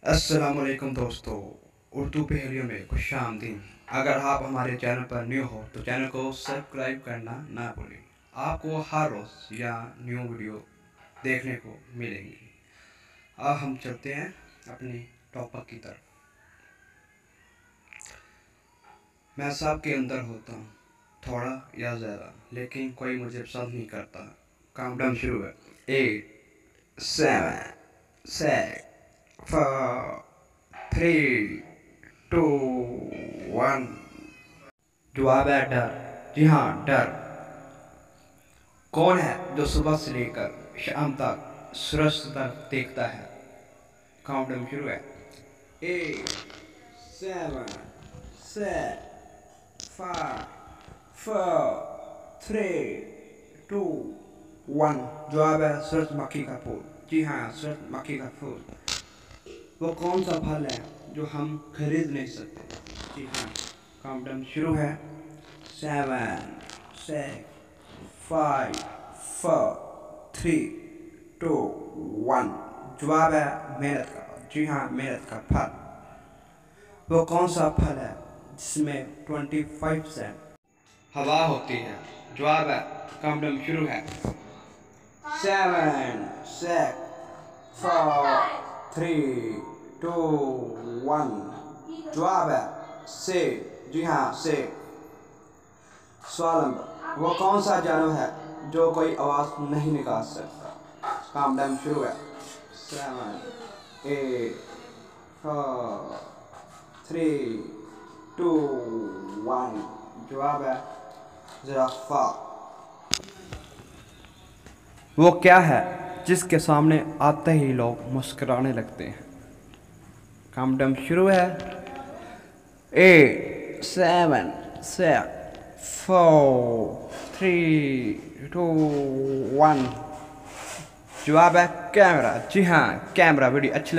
अस्सलामुअलैकुम दोस्तों, उर्दू पहेलियों में खुशामदीद। अगर आप हमारे चैनल पर न्यू हो तो चैनल को सब्सक्राइब करना ना भूलें। आपको हर रोज़ या न्यू वीडियो देखने को मिलेंगी। अब हम चलते हैं अपनी टॉपिक की तरफ। मैं सबके अंदर होता हूँ, थोड़ा या ज़्यादा, लेकिन कोई मुझे पसंद नहीं करता। काउंटडाउन शुरू है। 8 7 6 4 3 2 1। जवाब है डर। जी हाँ, डर। कौन है जो सुबह से लेकर शाम तक सूरज तक देखता है? काउंटडाउन शुरू है। 8 7 6 5 4 3 2 1। जवाब है सूरजमुखी का फूल। जी हाँ, सूरजमुखी का फूल। वो कौन सा फल है जो हम खरीद नहीं सकते? जी हाँ, काउंटडाउन शुरू है। 7 6 5 4 3 2 1। जवाब है मेहनत का। जी हाँ, मेहनत का फल। वो कौन सा फल है जिसमें 25% हवा होती है? जवाब है, काउंटडाउन शुरू है। 7 6 4 3 2 1। जवाब है सेब। जी हाँ, सेब। सवाल नंबर, वो कौन सा जानवर है जो कोई आवाज़ नहीं निकाल सकता? काउंटडाउन शुरू है। 7 8 4 3 2 1। जवाब है जिराफा। वो क्या है जिसके सामने आते ही लोग मुस्कुराने लगते हैं? काउंटडाउन शुरू है। 8 7 6 4 3 2 1। जवाब है कैमरा। जी हाँ, कैमरा। वीडियो अच्छी